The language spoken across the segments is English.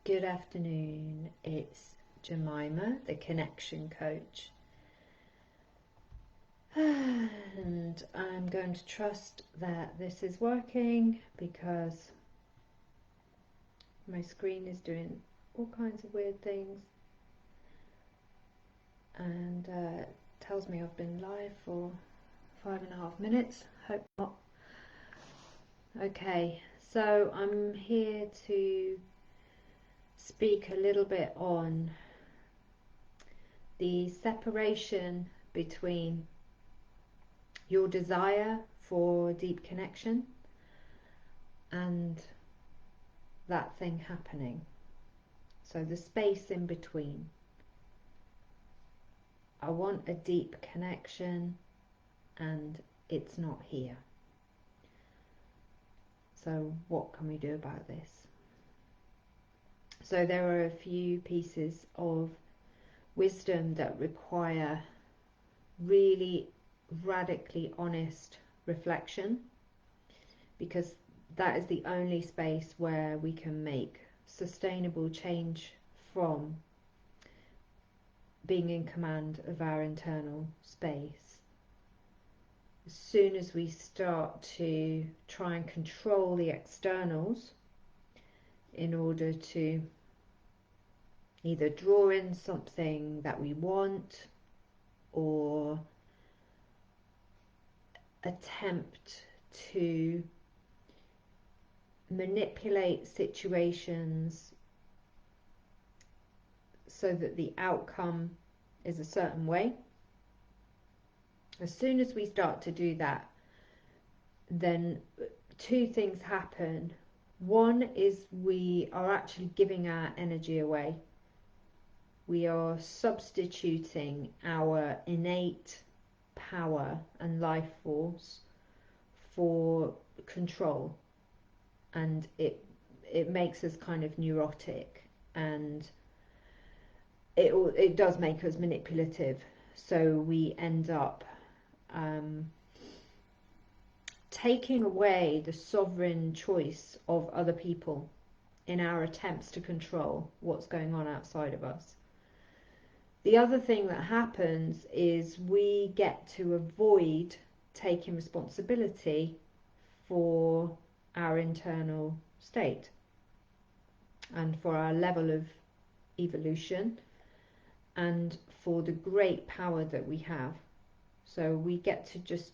Good afternoon, it's Jemima, the connection coach, and I'm going to trust that this is working because my screen is doing all kinds of weird things and tells me I've been live for 5.5 minutes. Hope not. Okay, so I'm here to speak a little bit on the separation between your desire for deep connection and that thing happening. So the space in between. I want a deep connection and it's not here. So what can we do about this? So there are a few pieces of wisdom that require really radically honest reflection, because that is the only space where we can make sustainable change from being in command of our internal space. As soon as we start to try and control the externals in order to either draw in something that we want or attempt to manipulate situations so that the outcome is a certain way. As soon as we start to do that, then two things happen. One is we are actually giving our energy away. We are substituting our innate power and life force for control, and it makes us kind of neurotic, and it does make us manipulative. So we end up taking away the sovereign choice of other people in our attempts to control what's going on outside of us. The other thing that happens is we get to avoid taking responsibility for our internal state and for our level of evolution and for the great power that we have. So we get to just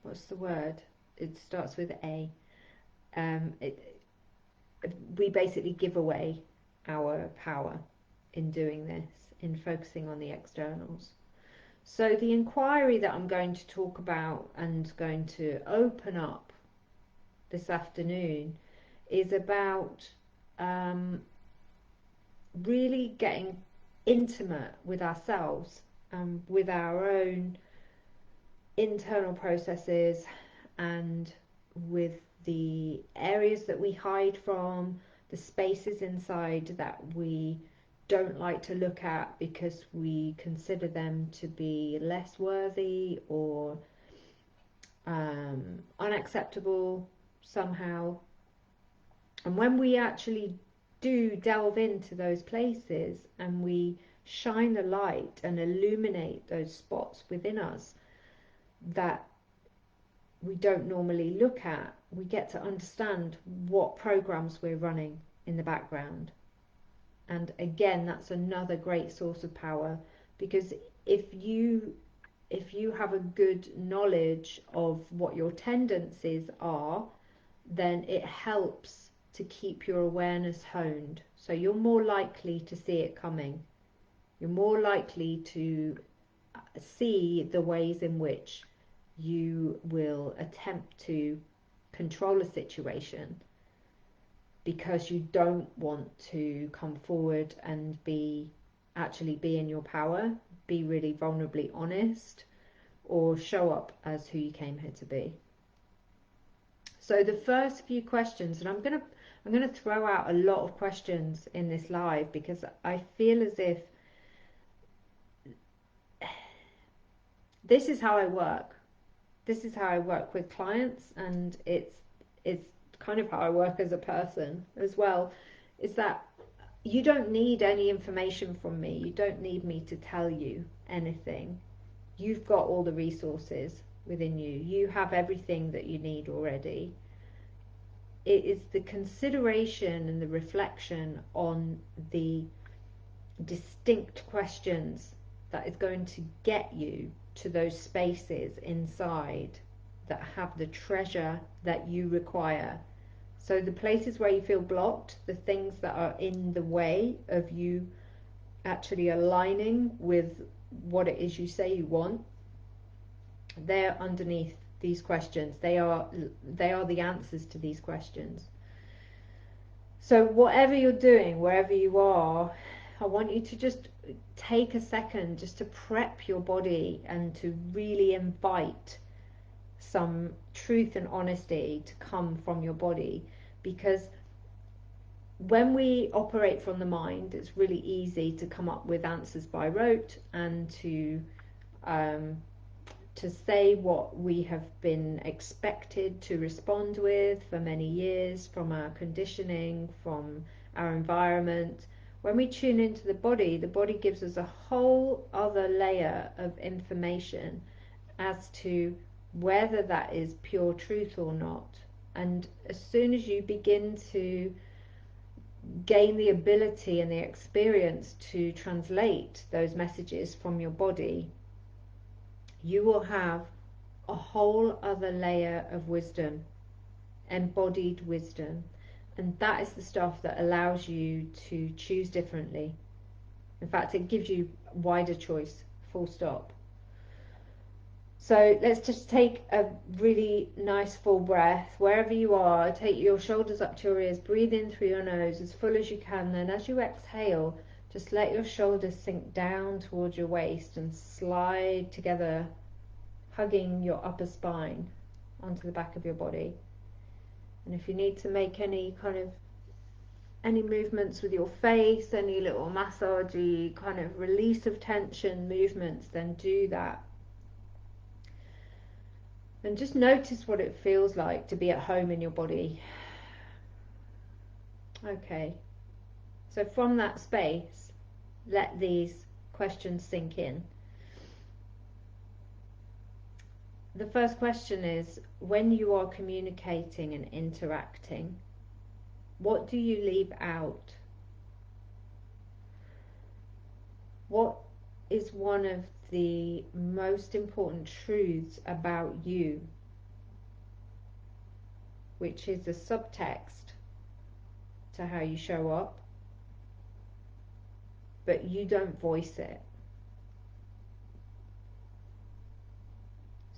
what's the word? It starts with A. We basically give away our power in doing this, in focusing on the externals. So the inquiry that I'm going to talk about and going to open up this afternoon is about really getting intimate with ourselves and with our own internal processes and with the areas that we hide from, the spaces inside that we don't like to look at because we consider them to be less worthy or unacceptable somehow. And when we actually do delve into those places and we shine the light and illuminate those spots within us that we don't normally look at, we get to understand what programs we're running in the background. And again, that's another great source of power, because if you have a good knowledge of what your tendencies are, then it helps to keep your awareness honed. So you're more likely to see it coming. You're more likely to see the ways in which you will attempt to control a situation because you don't want to come forward and actually be in your power, be really vulnerably honest, or show up as who you came here to be. So the first few questions, and I'm going to throw out a lot of questions in this live because I feel as if this is how I work. This is how I work with clients, and it's kind of how I work as a person as well, is that you don't need any information from me. You don't need me to tell you anything. You've got all the resources within you. You have everything that you need already. It is the consideration and the reflection on the distinct questions that is going to get you to those spaces inside that have the treasure that you require. So the places where you feel blocked, the things that are in the way of you actually aligning with what it is you say you want, they're underneath these questions. They are the answers to these questions. So whatever you're doing, wherever you are, I want you to just take a second just to prep your body and to really invite some truth and honesty to come from your body. Because when we operate from the mind, it's really easy to come up with answers by rote and to say what we have been expected to respond with for many years from our conditioning, from our environment. When we tune into the body gives us a whole other layer of information as to whether that is pure truth or not. And as soon as you begin to gain the ability and the experience to translate those messages from your body, you will have a whole other layer of wisdom, embodied wisdom. And that is the stuff that allows you to choose differently. In fact, it gives you wider choice, full stop. So let's just take a really nice full breath. Wherever you are, take your shoulders up to your ears, breathe in through your nose as full as you can. Then as you exhale, just let your shoulders sink down towards your waist and slide together, hugging your upper spine onto the back of your body. And if you need to make any movements with your face, any little massagey kind of release of tension movements, then do that. And just notice what it feels like to be at home in your body. Okay, so from that space, let these questions sink in. The first question is, when you are communicating and interacting, what do you leave out? What is one of the most important truths about you, which is a subtext to how you show up, but you don't voice it?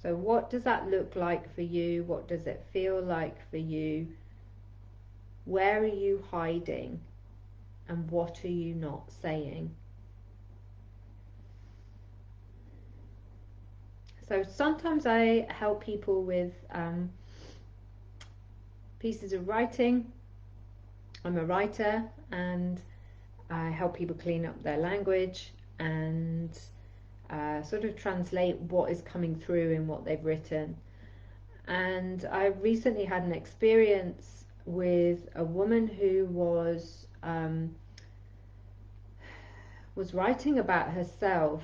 So what does that look like for you? What does it feel like for you? Where are you hiding? And what are you not saying? So sometimes I help people with pieces of writing. I'm a writer and I help people clean up their language and sort of translate what is coming through in what they've written. And I recently had an experience with a woman who was writing about herself,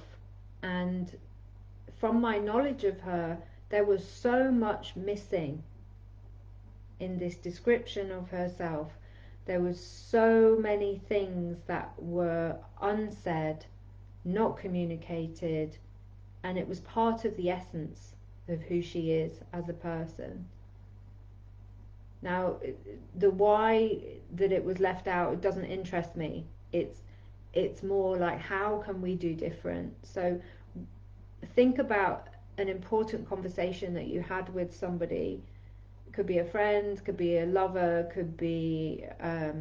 and from my knowledge of her, there was so much missing in this description of herself. There was so many things that were unsaid, not communicated, and it was part of the essence of who she is as a person. Now, the why that it was left out, it doesn't interest me. It's more like, how can we do different? So think about an important conversation that you had with somebody. It could be a friend, could be a lover, could be a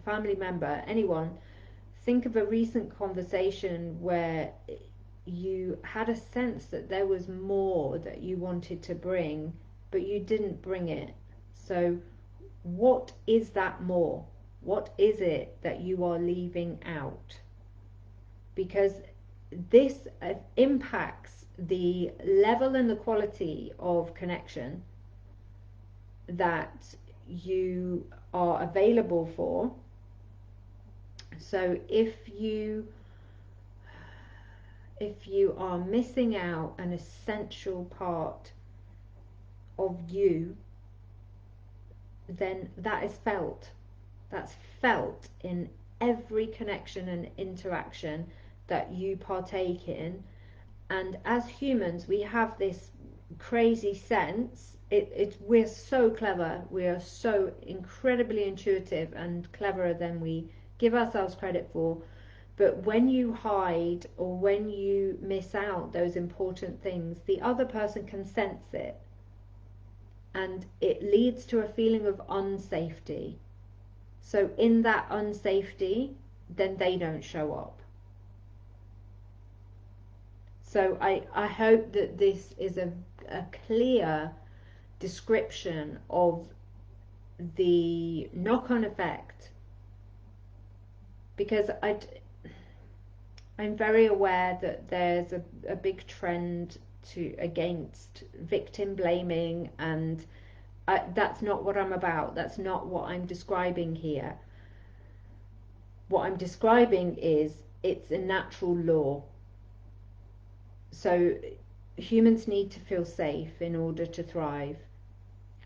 family member, anyone. Think of a recent conversation where you had a sense that there was more that you wanted to bring, but you didn't bring it. So what is that more? What is it that you are leaving out? Because this impacts the level and the quality of connection that you are available for. So if you are missing out an essential part of you, then that is felt. That's felt in every connection and interaction that you partake in. And as humans, we have this crazy sense. We're so clever. We are so incredibly intuitive and cleverer than we give ourselves credit for. But when you hide or when you miss out those important things, the other person can sense it. And it leads to a feeling of unsafety. So in that unsafety, then they don't show up. So I hope that this is a clear description of the knock-on effect, because I'm very aware that there's a big trend against victim blaming, and that's not what I'm about. That's not what I'm describing here. What I'm describing is it's a natural law. So humans need to feel safe in order to thrive.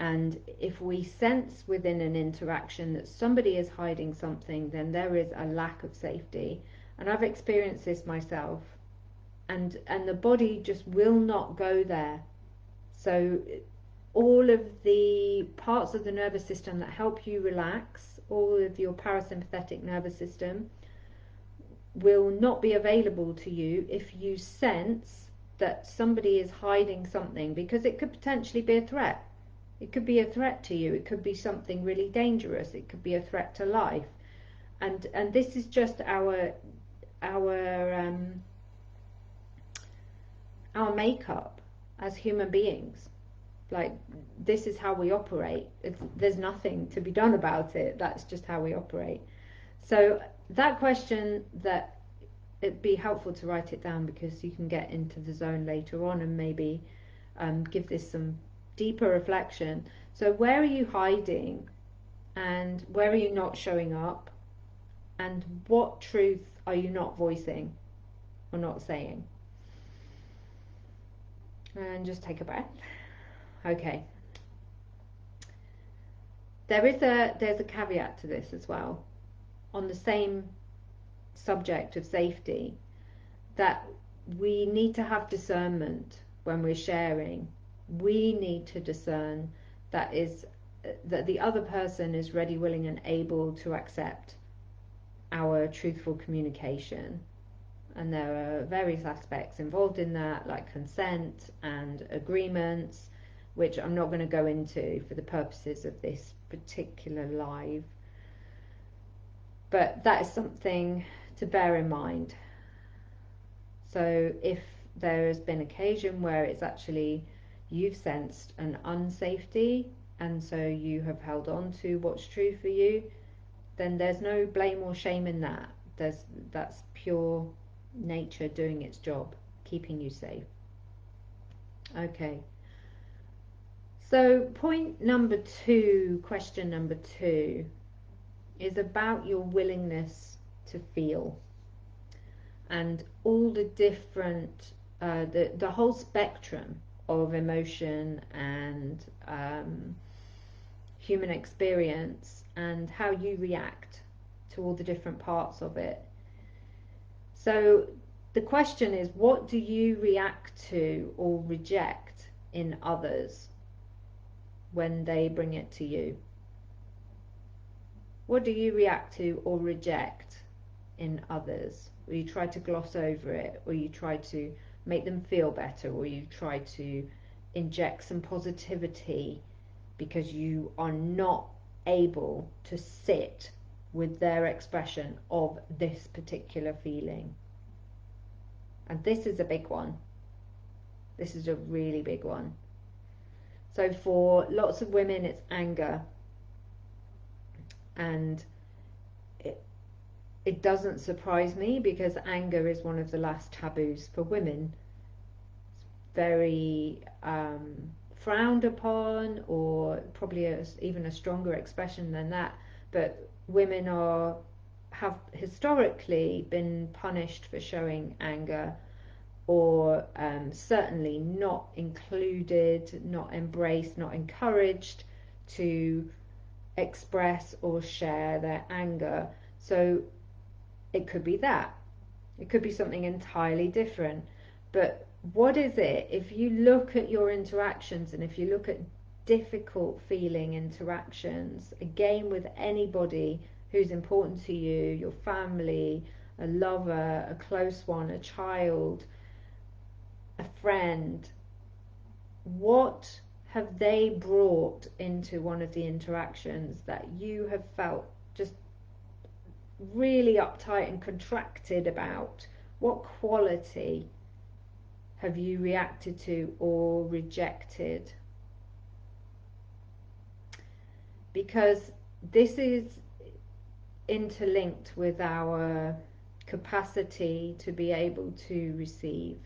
And if we sense within an interaction that somebody is hiding something, then there is a lack of safety. And I've experienced this myself. And the body just will not go there. So all of the parts of the nervous system that help you relax, all of your parasympathetic nervous system, will not be available to you if you sense that somebody is hiding something, because it could potentially be a threat. It could be a threat to you. It could be something really dangerous. It could be a threat to life. And this is just our makeup as human beings. Like, this is how we operate. There's nothing to be done about it. That's just how we operate. So that question, that it'd be helpful to write it down, because you can get into the zone later on and maybe give this some deeper reflection. So where are you hiding, and where are you not showing up, and what truth are you not voicing or not saying? And just take a breath. Okay. There's a caveat to this as well, on the same subject of safety, that we need to have discernment when we're sharing. We need to discern that the other person is ready, willing, and able to accept our truthful communication. And there are various aspects involved in that, like consent and agreements, which I'm not going to go into for the purposes of this particular live. But that is something to bear in mind. So if there has been occasion where it's actually you've sensed an unsafety, and so you have held on to what's true for you, then there's no blame or shame in that. That's pure nature doing its job, keeping you safe. Okay. So point number 2, question number 2, is about your willingness to feel, and all the different, the whole spectrum of emotion and human experience, and how you react to all the different parts of it. So the question is, what do you react to or reject in others when they bring it to you? What do you react to or reject in others? Or you try to gloss over it, or you try to make them feel better, or you try to inject some positivity because you are not able to sit with their expression of this particular feeling. And this is a big one. This is a really big one. So for lots of women, it's anger. And it doesn't surprise me, because anger is one of the last taboos for women. It's very frowned upon, or probably even a stronger expression than that, but women have historically been punished for showing anger, or certainly not included, not embraced, not encouraged to express or share their anger. So it could be that. It could be something entirely different. But what is it, if you look at your interactions, and if you look at difficult feeling interactions, again with anybody who's important to you, your family, a lover, a close one, a child, a friend, what have they brought into one of the interactions that you have felt just really uptight and contracted about? What quality have you reacted to or rejected? Because this is interlinked with our capacity to be able to receive.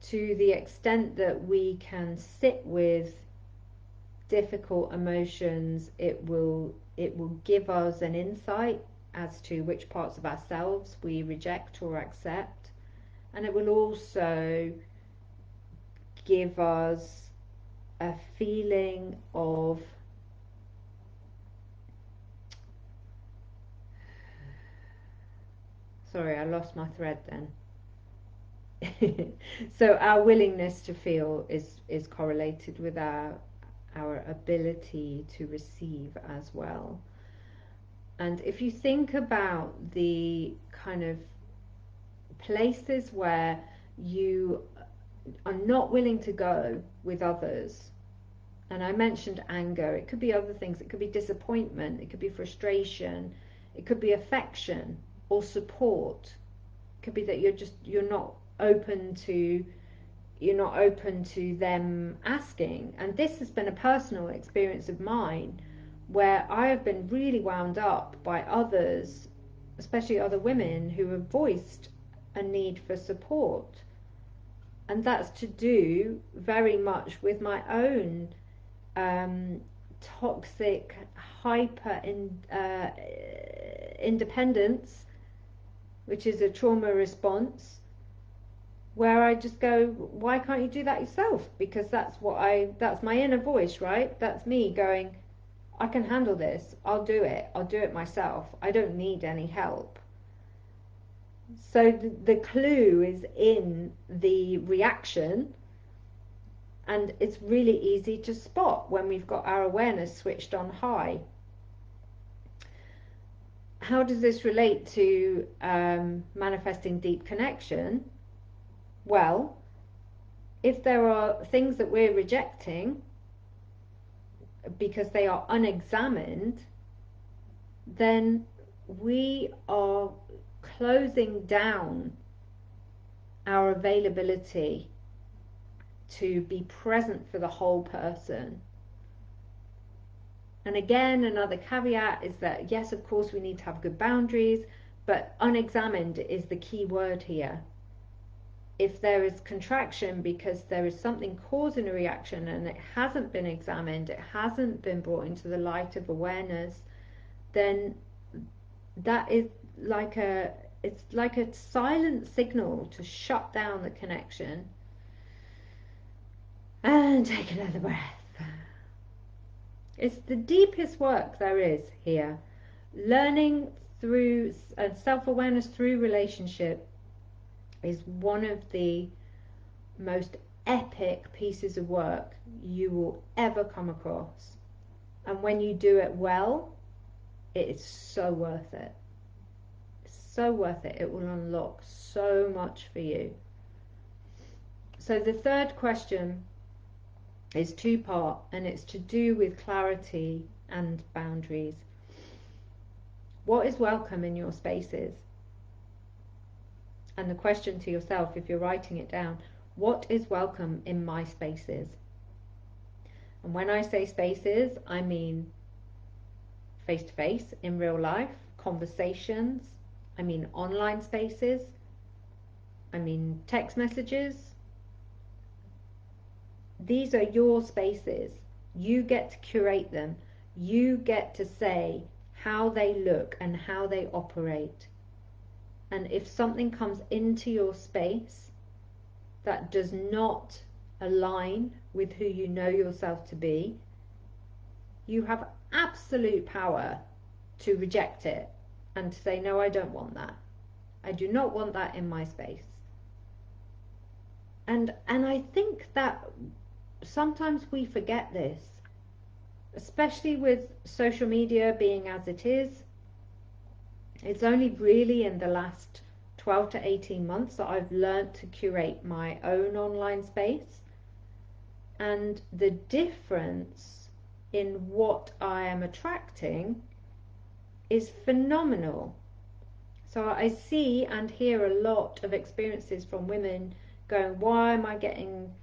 To the extent that we can sit with difficult emotions, it will give us an insight as to which parts of ourselves we reject or accept, and it will also give us a feeling of sorry, I lost my thread then. So our willingness to feel is correlated with our ability to receive as well. And if you think about the kind of places where you are not willing to go with others, and I mentioned anger, it could be other things, it could be disappointment, it could be frustration, it could be affection or support. It could be that you're not open to them asking. And this has been a personal experience of mine, where I have been really wound up by others, especially other women, who have voiced a need for support. And that's to do very much with my own toxic hyper independence, which is a trauma response, where I just go, why can't you do that yourself? Because that's my inner voice, right? That's me going, I can handle this, I'll do it myself, I don't need any help. So the clue is in the reaction, and it's really easy to spot when we've got our awareness switched on high. How does this relate to manifesting deep connection? Well, if there are things that we're rejecting because they are unexamined, then we are closing down our availability to be present for the whole person. And again, another caveat is that, yes, of course, we need to have good boundaries, but unexamined is the key word here. If there is contraction because there is something causing a reaction and it hasn't been examined, it hasn't been brought into the light of awareness, then that is it's like a silent signal to shut down the connection. And take another breath. It's the deepest work there is here. Learning through self-awareness through relationship is one of the most epic pieces of work you will ever come across. And when you do it well, it is so worth it. It's so worth it. It will unlock so much for you. So the third question is two-part, and it's to do with clarity and boundaries. What is welcome in your spaces? And the question to yourself, if you're writing it down, what is welcome in my spaces? And when I say spaces, I mean face-to-face, in real life, conversations, I mean online spaces, I mean text messages. these are your spaces. You get to curate them. You get to say how they look and how they operate. And if something comes into your space that does not align with who you know yourself to be, you have absolute power to reject it and to say, no, I don't want that. I do not want that in my space. And I think that sometimes we forget this, especially with social media being as it is. It's only really in the last 12 to 18 months that I've learned to curate my own online space. And the difference in what I am attracting is phenomenal. So I see and hear a lot of experiences from women going, why am I getting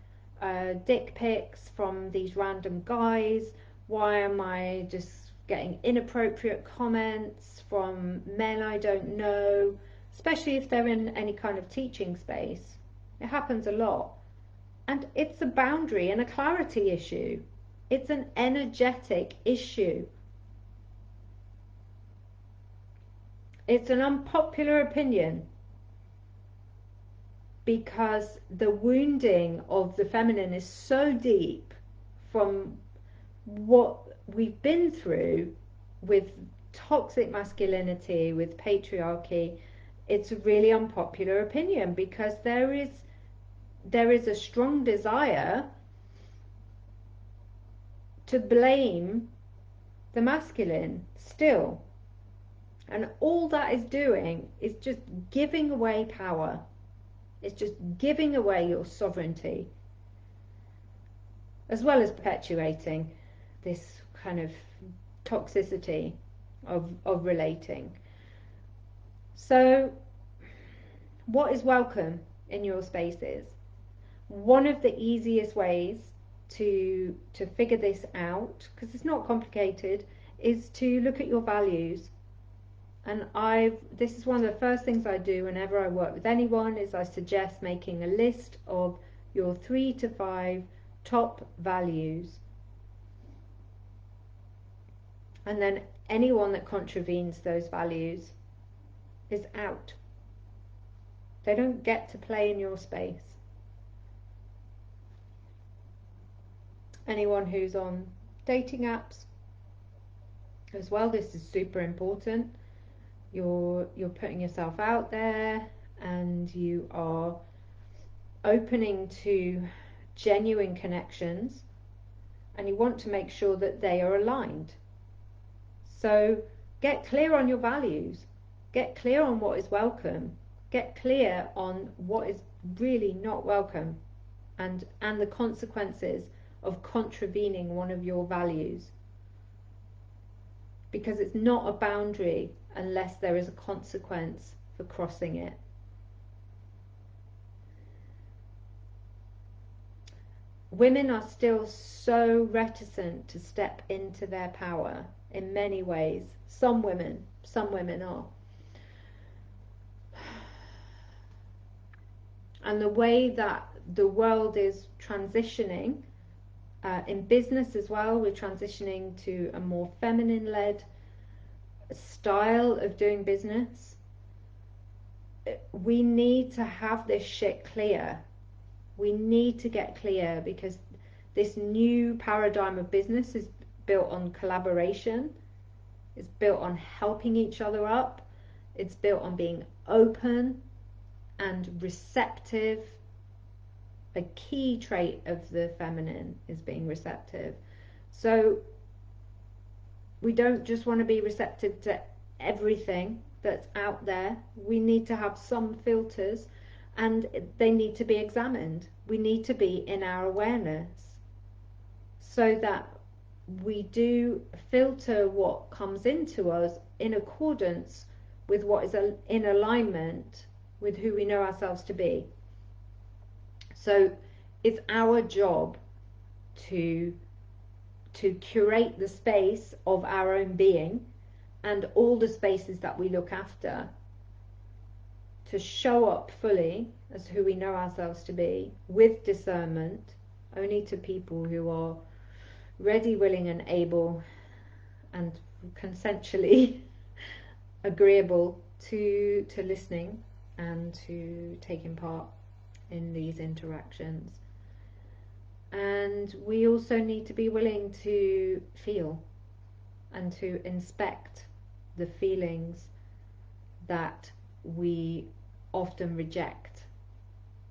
dick pics from these random guys? Why am I just getting inappropriate comments from men I don't know? Especially if they're in any kind of teaching space. It happens a lot. And it's a boundary and a clarity issue. It's an energetic issue. It's an unpopular opinion because the wounding of the feminine is so deep from what we've been through with toxic masculinity, with patriarchy. It's a really unpopular opinion because there is a strong desire to blame the masculine still. And all that is doing is just giving away power. It's just giving away your sovereignty, as well as perpetuating this kind of toxicity of relating. So, what is welcome in your spaces? One of the easiest ways to figure this out, because it's not complicated, is to look at your values. And this is one of the first things I do whenever I work with anyone, is I suggest making a list of your 3 to 5 top values. And then anyone that contravenes those values is out. They don't get to play in your space. Anyone who's on dating apps as well, this is super important. You're putting yourself out there and you are opening to genuine connections, and you want to make sure that they are aligned. So get clear on your values, get clear on what is welcome, get clear on what is really not welcome, and the consequences of contravening one of your values. Because it's not a boundary unless there is a consequence for crossing it. Women are still so reticent to step into their power in many ways. Some women are. And the way that the world is transitioning, in business as well, we're transitioning to a more feminine-led style of doing business. We need to have this shit clear. We need to get clear, because this new paradigm of business is built on collaboration. It's built on helping each other up. It's built on being open and receptive. A key trait of the feminine is being receptive. So we don't just want to be receptive to everything that's out there. We need to have some filters, and they need to be examined. We need to be in our awareness so that we do filter what comes into us in accordance with what is in alignment with who we know ourselves to be. So it's our job to curate the space of our own being and all the spaces that we look after, to show up fully as who we know ourselves to be, with discernment, only to people who are ready, willing, and able, and consensually agreeable to listening and to taking part in these interactions. And we also need to be willing to feel and to inspect the feelings that we often reject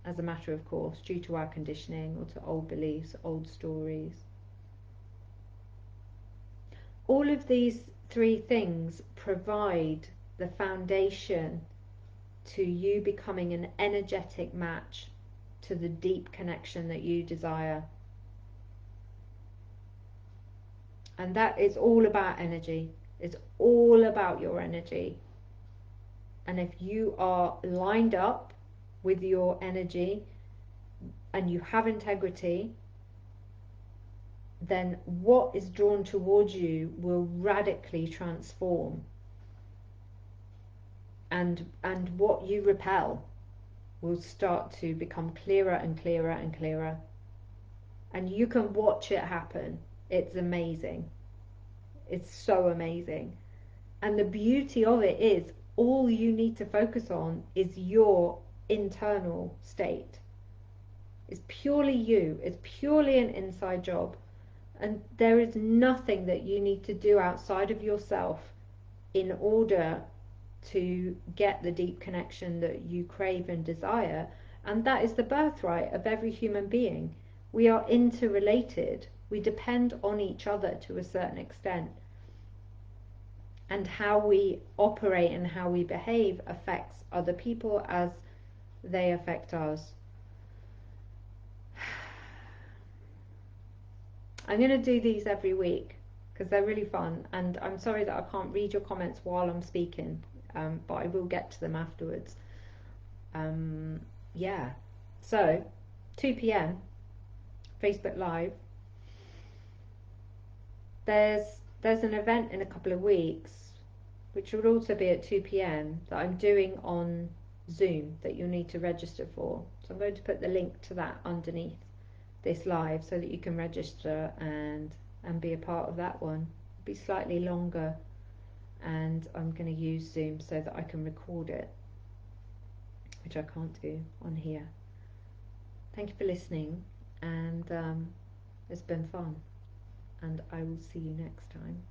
as a matter of course due to our conditioning or to old beliefs, old stories. All of these three things provide the foundation to you becoming an energetic match to the deep connection that you desire. And that is all about energy. It's all about your energy. And if you are lined up with your energy and you have integrity, then what is drawn towards you will radically transform. And what you repel will start to become clearer and clearer and clearer. And you can watch it happen. It's amazing. It's so amazing. And the beauty of it is all you need to focus on is your internal state. It's purely you. It's purely an inside job. And there is nothing that you need to do outside of yourself in order to get the deep connection that you crave and desire. And that is the birthright of every human being. We are interrelated. We depend on each other to a certain extent. And how we operate and how we behave affects other people as they affect us. I'm going to do these every week because they're really fun, and I'm sorry that I can't read your comments while I'm speaking, but I will get to them afterwards. Yeah, so 2 p.m. Facebook Live. There's an event in a couple of weeks which would also be at 2 p.m. that I'm doing on Zoom that you'll need to register for. So I'm going to put the link to that underneath this live so that you can register and be a part of that one. It'll be slightly longer, and I'm going to use Zoom so that I can record it, which I can't do on here. Thank you for listening, and it's been fun, and I will see you next time.